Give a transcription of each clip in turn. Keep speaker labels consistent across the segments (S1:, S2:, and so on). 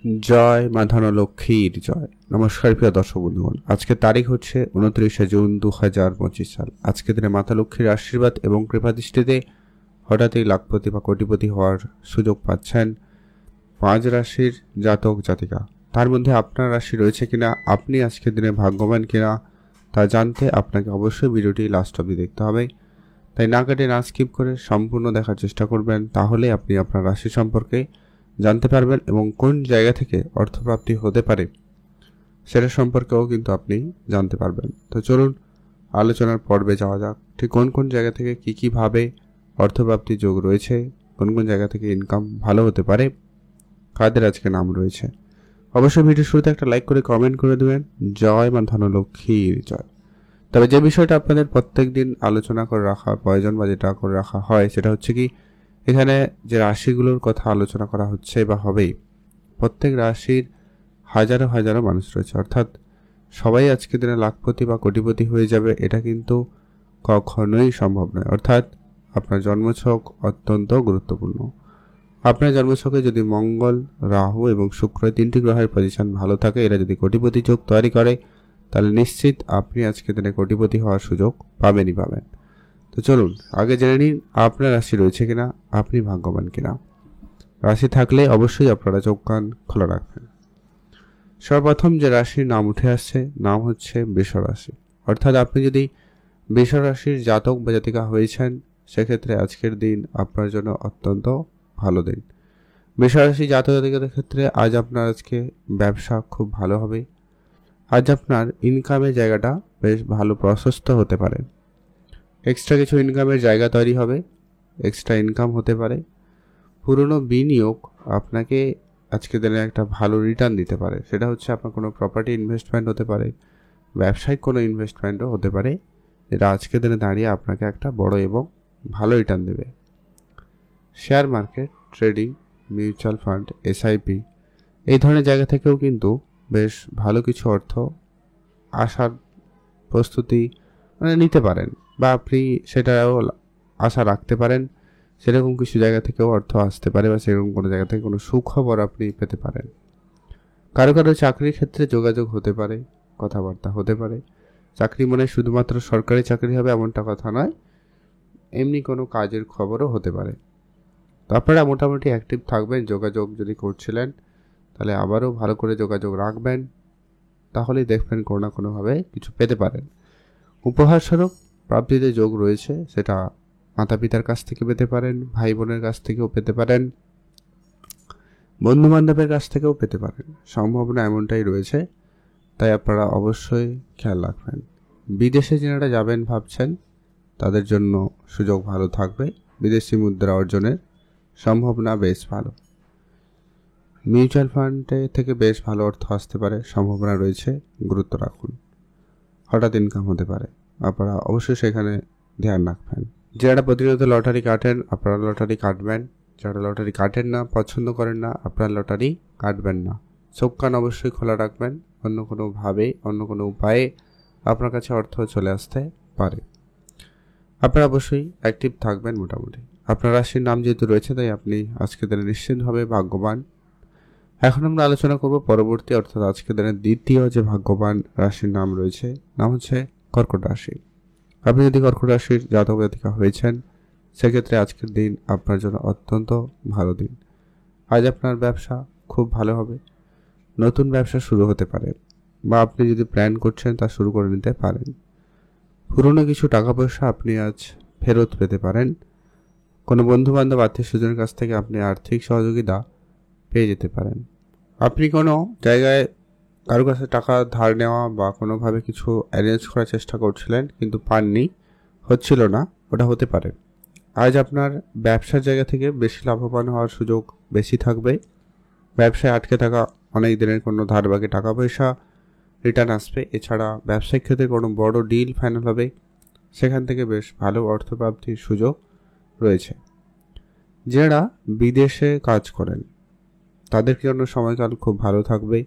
S1: জয় মা ধনলক্ষ্মীর জয়। নমস্কার প্রিয় দর্শক বন্ধুগণ, আজকে তারিখ হচ্ছে 29শে জুন 2025 সাল। আজকে দিনে মাতা লক্ষ্মীর আশীর্বাদ এবং কৃপাদৃষ্টিতে হঠাৎই লাখপতি বা কোটিপতি হওয়ার সুযোগ পাচ্ছেন 5 রাশির জাতক জাতিকা। তার মধ্যে আপনার রাশি রয়েছে কিনা, আপনি আজকের দিনে ভাগ্যবান কিনা তা জানতে আপনাকে অবশ্যই ভিডিওটি লাস্ট অবধি দেখতে হবে। তাই না কেটে না স্কিপ করে সম্পূর্ণ দেখার চেষ্টা করবেন, তাহলে আপনি আপনার রাশি সম্পর্কে জানতে পারবেন এবং কোন জায়গা থেকে অর্থপ্রাপ্তি হতে পারে সেটা সম্পর্কেও কিন্তু আপনি জানতে পারবেন। তো চলুন আলোচনার পর্বে যাওয়া যাক। ঠিক কোন কোন জায়গা থেকে কীভাবে অর্থপ্রাপ্তির যোগ রয়েছে, কোন কোন জায়গা থেকে ইনকাম ভালো হতে পারে, কাদের আজকে নাম রয়েছে। অবশ্যই ভিডিও শুরুতে একটা লাইক করে কমেন্ট করে দেবেন। জয় মা ধনলক্ষ্মীর জয়। তবে যে বিষয়টা আপনাদের প্রত্যেক দিন আলোচনা করে রাখা প্রয়োজন বা যেটা করে রাখা হয় সেটা হচ্ছে কি, এখানে যে রাশিগুলোর কথা আলোচনা করা হচ্ছে বা হবেই, প্রত্যেক রাশির হাজারো হাজারো মানুষ রয়েছে, অর্থাৎ সবাই আজকে দিনে লাখপতি বা কোটিপতি হয়ে যাবে এটা কিন্তু কখনোই সম্ভব নয়। অর্থাৎ আপনার জন্মছক অত্যন্ত গুরুত্বপূর্ণ। আপনার জন্মছকে যদি মঙ্গল, রাহু এবং শুক্র তিনটি গ্রহের পজিশন ভালো থাকে, এরা যদি কোটিপতি যোগ তৈরি করে, তাহলে নিশ্চিত আপনি আজকে দিনে কোটিপতি হওয়ার সুযোগ পাবেনই পাবেন। তো চলুন আগে জেনে নিন আপনার রাশি রয়েছে কিনা, আপনি ভাগ্যবান কিনা। রাশি থাকলে অবশ্যই আপনারা চোখ কান খোলা রাখবেন। সর্বপ্রথম যে রাশির নাম উঠে আসছে নাম হচ্ছে বৃষ রাশি। অর্থাৎ আপনি যদি বৃষ রাশির জাতক বা জাতিকা হয়েছেন, সেক্ষেত্রে আজকের দিন আপনার জন্য অত্যন্ত ভালো দিন। বৃষ রাশি জাতক জাতিকাদের ক্ষেত্রে আজ আপনার আজকে ব্যবসা খুব ভালো হবে। আজ আপনার ইনকামের জায়গাটা বেশ ভালো প্রশস্ত হতে পারে। এক্সট্রা কিছু ইনকামের জায়গা তৈরি হবে, এক্সট্রা ইনকাম হতে পারে। পুরনো বিনিয়োগ আপনাকে আজকে দিনে একটা ভালো রিটার্ন দিতে পারে। সেটা হচ্ছে আপনার কোনো প্রপার্টি ইনভেস্টমেন্ট হতে পারে, ব্যবসায়িক কোনো ইনভেস্টমেন্টও হতে পারে, যেটা আজকের দিনে দাঁড়িয়ে আপনাকে একটা বড় এবং ভালো রিটার্ন দেবে। Share market, trading, mutual fund, SIP এই ধরনের জায়গা থেকেও কিন্তু বেশ ভালো কিছু অর্থ আসার প্রস্তুতি নিতে পারেন, বা আপনি সেটাও আশা রাখতে পারেন। সেরকম কিছু জায়গা থেকেও অর্থ আসতে পারে, বা সেরকম কোনো জায়গা থেকে কোনো সুখবর আপনি পেতে পারেন। কারো কারো চাকরির ক্ষেত্রে যোগাযোগ হতে পারে, কথাবার্তা হতে পারে। চাকরি মানে শুধুমাত্র সরকারি চাকরি হবে এমনটা কথা নয়, এমনি কোনো কাজের খবরও হতে পারে। তো আপনারা মোটামুটি অ্যাক্টিভ থাকবেন। যোগাযোগ যদি করছিলেন তাহলে আবারও ভালো করে যোগাযোগ রাখবেন, তাহলেই দেখবেন কোনো না কোনোভাবে কিছু পেতে পারেন। উপহার স্বরূপ প্রাপ্তিতে যোগ রয়েছে, সেটা মাতা পিতার কাছ থেকে পেতে পারেন, ভাই বোনের কাছ থেকেও পেতে পারেন, বন্ধু বান্ধবের কাছ থেকেও পেতে পারেন। সম্ভাবনা এমনটাই রয়েছে, তাই আপনারা অবশ্যই খেয়াল রাখবেন। বিদেশে যারা যাবেন ভাবছেন তাদের জন্য সুযোগ ভালো থাকবে। বিদেশি মুদ্রা অর্জনের সম্ভাবনা বেশ ভালো। মিউচুয়াল ফান্ডে থেকে বেশ ভালো অর্থ আসতে পারে, সম্ভাবনা রয়েছে, গুরুত্ব রাখুন। হঠাৎ ইনকাম হতে পারে, আপনারা অবশ্যই সেখানে ধ্যান রাখবেন। যারা প্রতিনিয়ত লটারি কাটেন আপনারা লটারি কাটবেন, যারা লটারি কাটেন না, পছন্দ করেন না, আপনারা লটারি কাটবেন না। চোখ কান অবশ্যই খোলা রাখবেন, অন্য কোনোভাবে অন্য কোনো উপায়ে আপনার কাছে অর্থ চলে আসতে পারে। আপনারা অবশ্যই অ্যাক্টিভ থাকবেন মোটামুটি। আপনার রাশির নাম যেহেতু রয়েছে তাই আপনি আজকে দিনে নিশ্চিতভাবে ভাগ্যবান। এখন আমরা আলোচনা করব পরবর্তী, অর্থাৎ আজকে দিনের দ্বিতীয় যে ভাগ্যবান রাশির নাম রয়েছে নাম হচ্ছে কর্কট রাশি। আপনি যদি কর্কট রাশির জাতক জাতিকা হয়েছেন, সেক্ষেত্রে আজকের দিন আপনার জন্য অত্যন্ত ভালো দিন। আজ আপনার ব্যবসা খুব ভালো হবে, নতুন ব্যবসা শুরু হতে পারে, বা আপনি যদি প্ল্যান করছেন তা শুরু করে নিতে পারেন। পুরনো কিছু টাকা পয়সা আপনি আজ ফেরত পেতে পারেন। কোনো বন্ধু বান্ধব আত্মীয় স্বজনের কাছ থেকে আপনি আর্থিক সহযোগিতা পেয়ে যেতে পারেন। আপনি কোনো জায়গায় কারো কাছে টাকা ধার নেওয়া বা কোনোভাবে কিছু অ্যারেঞ্জ করার চেষ্টা করছিলেন কিন্তু পাননি, হচ্ছিল না, ওটা হতে পারে। আজ আপনার ব্যবসার জায়গা থেকে বেশি লাভবান হওয়ার সুযোগ বেশি থাকবে। ব্যবসায় আটকে থাকা অনেক দিনের কোনো ধার বাকি টাকা পয়সা রিটার্ন আসবে। এছাড়া ব্যবসায়িক ক্ষেত্রে কোনো বড় ডিল ফাইনাল হবে, সেখান থেকে বেশ ভালো অর্থপ্রাপ্তির সুযোগ রয়েছে। যারা বিদেশে কাজ করেন তাদের জন্য সময়কাল খুব ভালো থাকবে।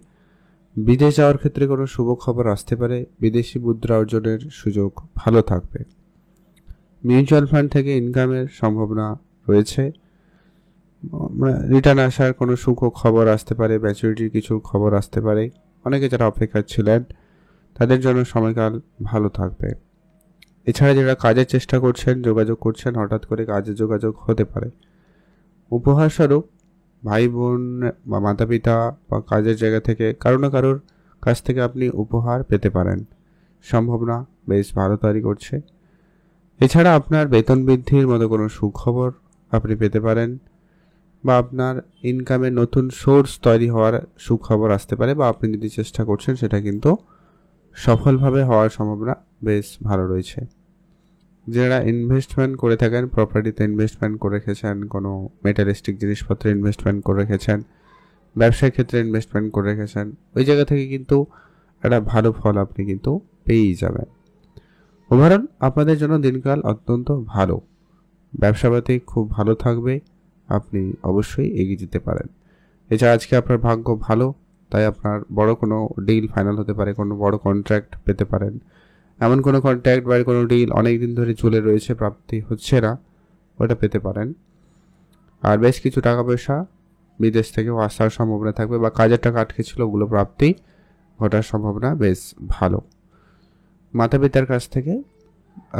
S1: বিদেশ যাওয়ার ক্ষেত্রে কোনো শুভ খবর আসতে পারে, বিদেশি মুদ্রা অর্জনের সুযোগ ভালো থাকবে। মিউচুয়াল ফান্ড থেকে ইনকামের সম্ভাবনা রয়েছে। মানে রিটার্ন আসার কোনো সুখ খবর আসতে পারে, ম্যাচুরিটির কিছু খবর আসতে পারে। অনেকে যারা অপেক্ষা ছিলেন তাদের জন্য সময়কাল ভালো থাকবে। এছাড়া যারা কাজের চেষ্টা করছেন, যোগাযোগ করছেন, হঠাৎ করে কাজের যোগাযোগ হতে পারে। উপহারস্বরূপ ভাই বোন বা মাতা পিতা বা কাজের জায়গা থেকে কারো না কারোর কাছ থেকে আপনি উপহার পেতে পারেন, সম্ভাবনা বেশ ভালো তৈরি করছে। এছাড়া আপনার বেতন বৃদ্ধির মতো কোনো সুখবর আপনি পেতে পারেন, বা আপনার ইনকামের নতুন সোর্স তৈরি হওয়ার সুখবর আসতে পারে, বা আপনি যদি চেষ্টা করছেন সেটা কিন্তু সফলভাবে হওয়ার সম্ভাবনা বেশ ভালো রয়েছে। যারা ইনভেস্টমেন্ট করে থাকেন, প্রপার্টিতে ইনভেস্টমেন্ট করে রেখেছেন, কোনো মেটালিস্টিক জিনিসপত্রে ইনভেস্টমেন্ট করে রেখেছেন, ব্যবসার ক্ষেত্রে ইনভেস্টমেন্ট করে রেখেছেন, ওই জায়গা থেকে কিন্তু একটা ভালো ফল আপনি কিন্তু পেয়েই যাবেন। ওভারঅল আপনাদের জন্য দিনকাল অত্যন্ত ভালো, ব্যবসাপাতি খুব ভালো থাকবে, আপনি অবশ্যই এগিয়ে যেতে পারেন। এছাড়া আজকে আপনার ভাগ্য ভালো, তাই আপনার বড় কোনো ডিল ফাইনাল হতে পারে, কোনো বড় কন্ট্রাক্ট পেতে পারেন। এমন কোনো কন্ট্রাক্ট বা কোনো ডিল অনেক দিন ধরে চলে রয়েছে, প্রাপ্তি হচ্ছে না, ওটা পেতে পারেন। আর বেশ কিছু টাকা পয়সা বিদেশ থেকেও আসার সম্ভাবনা থাকবে, বা কাজের টাকা আটকে ছিল ওগুলো প্রাপ্তি ঘটার সম্ভাবনা বেশ ভালো। মাতা পিতার কাছ থেকে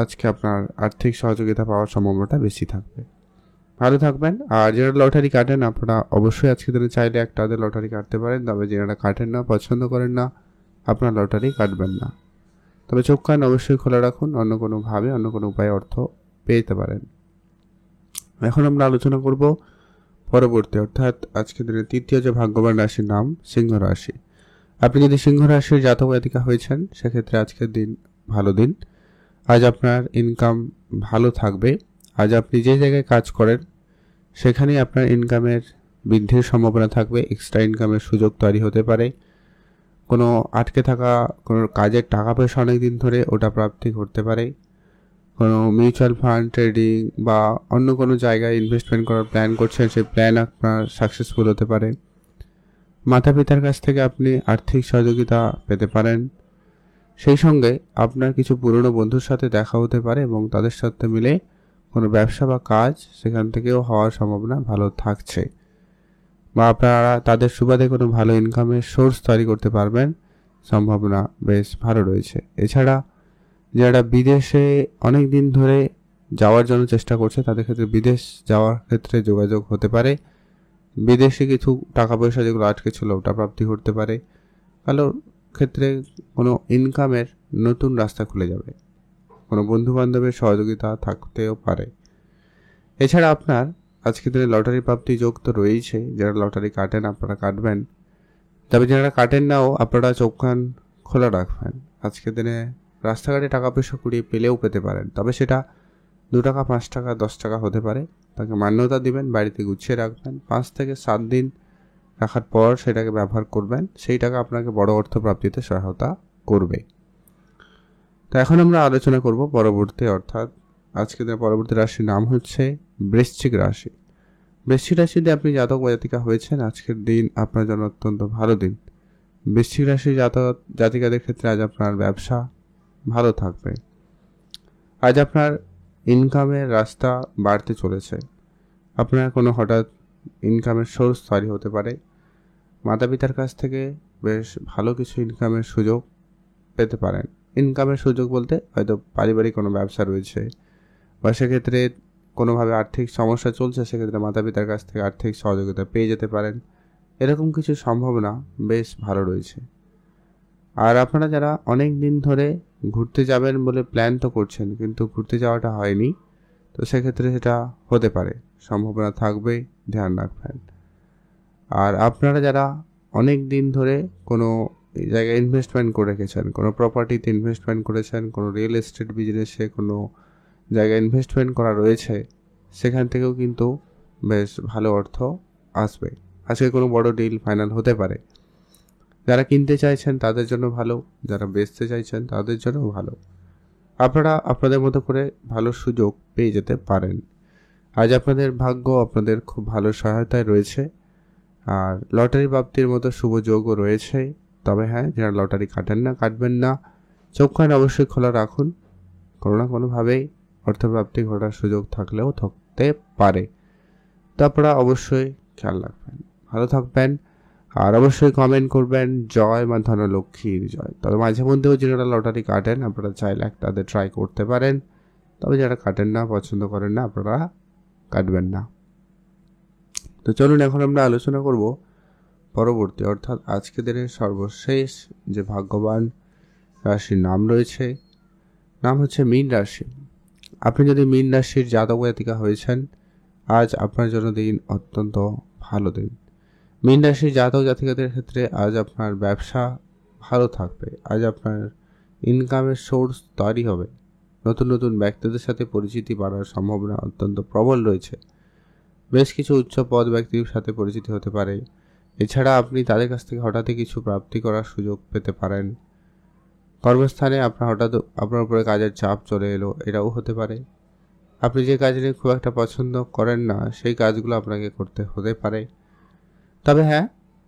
S1: আজকে আপনার আর্থিক সহযোগিতা পাওয়ার সম্ভাবনাটা বেশি থাকবে। ভালো থাকবেন। আর যারা লটারি কাটেন আপনারা অবশ্যই আজকে দিনে চাইলে একটা লটারি কাটতে পারেন, তবে যারা কাটেন না, পছন্দ করেন না, আপনার লটারি কাটবেন না। তবে চোখ কান অবশ্যই খোলা রাখুন, অন্য কোনোভাবে অন্য কোনো উপায়ে অর্থ পেতে পারেন। এখন আমরা আলোচনা করব পরবর্তী, অর্থাৎ আজকে দিনের তৃতীয় যে ভাগ্যবান রাশির নাম সিংহ রাশি। আপনি যদি সিংহ রাশির জাতক জাতিকা হয়েছেন সেক্ষেত্রে আজকের দিন ভালো দিন। আজ আপনার ইনকাম ভালো থাকবে। আজ আপনি যে জায়গায় কাজ করেন সেখানেই আপনার ইনকামের বৃদ্ধির সম্ভাবনা থাকবে, এক্সট্রা ইনকামের সুযোগ তৈরি হতে পারে। কোনো আটকে থাকা কোনো কাজের টাকা পয়সা অনেক দিন ধরে ওটা প্রাপ্তি ঘটতে পারে। কোনো মিউচুয়াল ফান্ড, ট্রেডিং বা অন্য কোনো জায়গায় ইনভেস্টমেন্ট করার প্ল্যান করছেন, সেই প্ল্যান আপনার সাকসেসফুল হতে পারে। মাতা পিতার কাছ থেকে আপনি আর্থিক সহযোগিতা পেতে পারেন। সেই সঙ্গে আপনার কিছু পুরনো বন্ধুর সাথে দেখা হতে পারে এবং তাদের সাথে মিলে কোনো ব্যবসা বা কাজ সেখান থেকেও হওয়ার সম্ভাবনা ভালো থাকছে, বা আপনারা তাদের সুবাদে কোনো ভালো ইনকামের সোর্স তৈরি করতে পারবেন, সম্ভাবনা বেশ ভালো রয়েছে। এছাড়া যারা বিদেশে অনেক দিন ধরে যাওয়ার জন্য চেষ্টা করছে তাদের ক্ষেত্রে বিদেশ যাওয়ার ক্ষেত্রে যোগাযোগ হতে পারে। বিদেশে কিছু টাকা পয়সা যেগুলো আটকে ছিল ওটা প্রাপ্তি করতে পারে। কারোর ক্ষেত্রে কোনো ইনকামের নতুন রাস্তা খুলে যাবে, কোনো বন্ধু বান্ধবের সহযোগিতা থাকতেও পারে। এছাড়া আপনার আজকে দিনে লটারি প্রাপ্তি যোগ তো রয়েছে, যারা লটারি কাটেন আপনারা কাটবেন, তবে যারা কাটেন নাও আপনারা চোখ কান খোলা রাখবেন। আজকে দিনে রাস্তাঘাটে টাকা পয়সা কুড়িয়ে পেলেও পেতে পারেন, তবে সেটা 2 টাকা, 5 টাকা, 10 টাকা হতে পারে। তাকে মান্যতা দিবেন, বাড়িতে গুছিয়ে রাখবেন, 5 থেকে 7 দিন রাখার পর সেটাকে ব্যবহার করবেন, সেই টাকা আপনাকে বড় অর্থ প্রাপ্তিতে সহায়তা করবে। তো এখন আমরা আলোচনা করব পরবর্তী, অর্থাৎ আজকে দিনের পরবর্তী রাশির নাম হচ্ছে বৃশ্চিক রাশি। বৃশ্চিক রাশিতে আপনি জাতক বা জাতিকা হয়েছেন, আজকের দিন আপনার জন্য অত্যন্ত ভালো দিন। বৃশ্চিক রাশির জাতক জাতিকাদের ক্ষেত্রে আজ আপনার ব্যবসা ভালো থাকবে। আজ আপনার ইনকামের রাস্তা বাড়তে চলেছে, আপনার কোনো হঠাৎ ইনকামের সোর্স তৈরি হতে পারে। মাতা পিতার কাছ থেকে বেশ ভালো কিছু ইনকামের সুযোগ পেতে পারেন। ইনকামের সুযোগ বলতে হয়তো পারিবারিক কোনো ব্যবসা রয়েছে, বা সেক্ষেত্রে কোনোভাবে আর্থিক সমস্যা চলছে, সেক্ষেত্রে মাতা পিতার কাছ থেকে আর্থিক সহযোগিতা পেয়ে যেতে পারেন। এরকম কিছু সম্ভাবনা বেশ ভালো রয়েছে। আর আপনারা যারা অনেক দিন ধরে ঘুরতে যাবেন বলে প্ল্যান তো করছেন কিন্তু ঘুরতে যাওয়াটা হয়নি, তো সেক্ষেত্রে সেটা হতে পারে, সম্ভাবনা থাকবে, ধ্যান রাখবেন। আর আপনারা যারা অনেক দিন ধরে কোনো জায়গায় ইনভেস্টমেন্ট করে রেখেছেন, কোনো প্রপার্টিতে ইনভেস্টমেন্ট করেছেন, কোনো রিয়েল এস্টেট বিজনেসে কোনো জায়গায় ইনভেস্টমেন্ট করা রয়েছে, সেখান থেকেও কিন্তু বেশ ভালো অর্থ আসবে। আজকে কোনো বড় ডিল ফাইনাল হতে পারে। যারা কিনতে চাইছেন তাদের জন্য ভালো, যারা বেচতে চাইছেন তাদের জন্য ভালো। আপনারা আপনাদের মতো করে ভালো সুযোগ পেয়ে যেতে পারেন। আজ আপনাদের ভাগ্য আপনাদের খুব ভালো সহায়তায় রয়েছে, আর লটারি প্রাপ্তির মতো শুভ যোগও রয়েছে। তবে হ্যাঁ, যারা লটারি কাটেন না, কাটবেন না, চোখ কান অবশ্যই খোলা রাখুন, কোনো না কোনোভাবেই অর্থপ্রাপ্তি ঘটার সুযোগ থাকলেও থাকতে পারে। তো আপনারা অবশ্যই খেয়াল রাখবেন, ভালো থাকবেন, আর অবশ্যই কমেন্ট করবেন জয় মা ধনলক্ষ্মীর জয়। তবে মাঝে মধ্যেও যারা লটারি কাটেন আপনারা চাইলে তাদের ট্রাই করতে পারেন, তবে যারা কাটেন না, পছন্দ করেন না, আপনারা কাটবেন না। তো চলুন এখন আমরা আলোচনা করব পরবর্তী অর্থাৎ আজকে দিনের সর্বশেষ যে ভাগ্যবান রাশির নাম রয়েছে, নাম হচ্ছে মীন রাশি। আপনি যদি মীন রাশির জাতক জাতিকা হয়েছেন, আজ আপনার জন্য দিন অত্যন্ত ভালো দিন। মীন রাশির জাতক জাতিকাদের ক্ষেত্রে আজ আপনার ব্যবসা ভালো থাকবে, আজ আপনার ইনকামের সোর্স তৈরি হবে, নতুন নতুন ব্যক্তিদের সাথে পরিচিতি বাড়ার সম্ভাবনা অত্যন্ত প্রবল রয়েছে। বেশ কিছু উচ্চ পদ ব্যক্তির সাথে পরিচিতি হতে পারে। এছাড়া আপনি তাদের কাছ থেকে হঠাৎই কিছু প্রাপ্তি করার সুযোগ পেতে পারেন। কর্মস্থানে আপনার উপরে কাজের চাপ চলে এলো, এটাও হতে পারে। আপনি যে কাজ নিয়ে খুব একটা পছন্দ করেন না, সেই কাজগুলো আপনাকে করতে হতে পারে। তবে হ্যাঁ,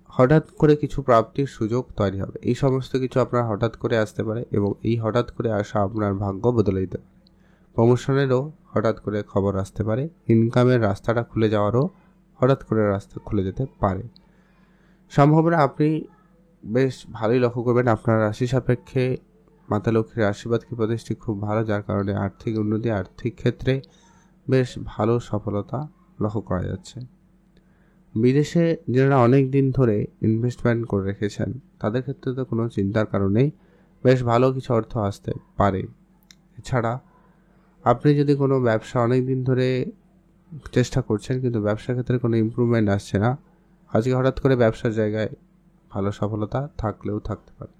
S1: হঠাৎ করে কিছু প্রাপ্তির সুযোগ তৈরি হবে। এই সমস্ত কিছু আপনার হঠাৎ করে আসতে পারে এবং এই হঠাৎ করে আসা আপনার ভাগ্য বদলে দিতে পারে। প্রমোশনেরও হঠাৎ করে খবর আসতে পারে, ইনকামের রাস্তাটা খুলে যাওয়ারও হঠাৎ করে রাস্তা খুলে যেতে পারে। সম্ভাবনা আপনি বেশ ভালোই লক্ষ্য করবেন। আপনার রাশি সাপেক্ষে মাতা লক্ষ্মীর আশীর্বাদ কি প্রতিষ্ঠিত খুব ভালো, যার কারণে আর্থিক উন্নতি, আর্থিক ক্ষেত্রে বেশ ভালো সফলতা লক্ষ্য করা যাচ্ছে। বিদেশে যারা অনেক দিন ধরে ইনভেস্টমেন্ট করে রেখেছেন তাদের ক্ষেত্রে তো কোনো চিন্তার কারণেই বেশ ভালো কিছু অর্থ আসতে পারে। এছাড়া আপনি যদি কোনো ব্যবসা অনেক দিন ধরে চেষ্টা করছেন কিন্তু ব্যবসার ক্ষেত্রে কোনো ইমপ্রুভমেন্ট আসছে না, আজকে হঠাৎ করে ব্যবসার জায়গায় ভালো সফলতা থাকলেও থাকতে পারে।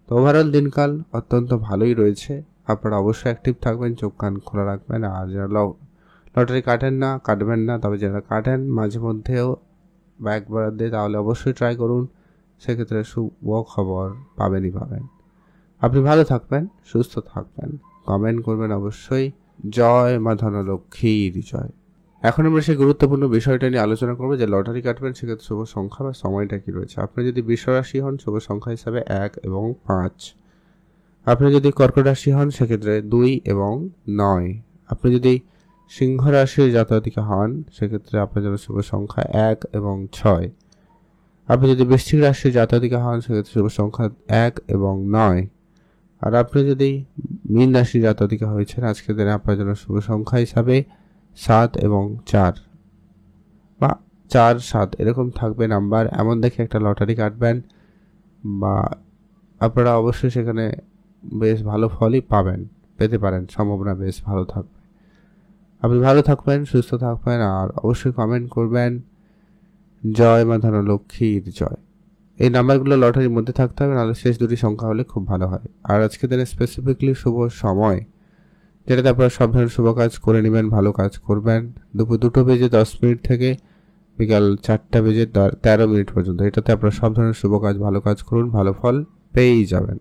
S1: তো ওভারঅল দিনকাল অত্যন্ত ভালোই রয়েছে। আপনারা অবশ্যই অ্যাক্টিভ থাকবেন, চোখ কান খোলা রাখবেন। আর যারা লটারি কাটেন না, কাটবেন না, তবে যারা কাটেন মাঝে মধ্যেও ব্যাক বরাদ্দ দিয়ে তাহলে অবশ্যই ট্রাই করুন, সেক্ষেত্রে শুভ খবর পাবেনই পাবেন। আপনি ভালো থাকবেন, সুস্থ থাকবেন, কমেন্ট করবেন অবশ্যই জয় মা ধনলক্ষ্মীর জয়। এখন আমরা সেই গুরুত্বপূর্ণ বিষয়টা নিয়ে আলোচনা করবো যে লটারি কাটবেন, সেক্ষেত্রে শুভ সংখ্যা বা সময়টা কি রয়েছে। আপনি যদি বৃষ রাশি হন, শুভ সংখ্যা হিসাবে 1 এবং 5। আপনি যদি কর্কট রাশি হন, সেক্ষেত্রে 2 এবং 9। আপনি যদি সিংহ রাশির জাতক হন, সেক্ষেত্রে আপনার জন্য শুভ সংখ্যা 1 এবং 6। আপনি যদি বৃশ্চিক রাশির জাতক হন, সেক্ষেত্রে শুভ সংখ্যা 1 এবং 9। আর আপনি যদি মীন রাশির জাতক হয়েছেন, আজকের দিনে আপনার জন্য শুভ সংখ্যা হিসাবে 7 এবং 4 বা 4, 7 এরকম থাকবে নাম্বার। এমন দেখে একটা লটারি কাটবেন বা আপনারা অবশ্যই সেখানে বেশ ভালো ফলই পেতে পারেন, সম্ভাবনা বেশ ভালো থাকবে। আপনি ভালো থাকবেন, সুস্থ থাকবেন, আর অবশ্যই কমেন্ট করবেন জয় মা ধনলক্ষ্মীর জয়। এই নাম্বারগুলো লটারির মধ্যে থাকতে হবে, নাহলে শেষ দুটি সংখ্যা হলে খুব ভালো হয়। আর আজকে দিনে স্পেসিফিকলি শুভ সময়, যেটাতে আপনারা সব ধরনের শুভ কাজ করে নেবেন, ভালো কাজ করবেন, দুপুর 2:10 থেকে বিকাল 4:13 পর্যন্ত। এটাতে আপনারা সব ধরনের শুভ কাজ, ভালো কাজ করুন, ভালো ফল পেয়েই যাবেন।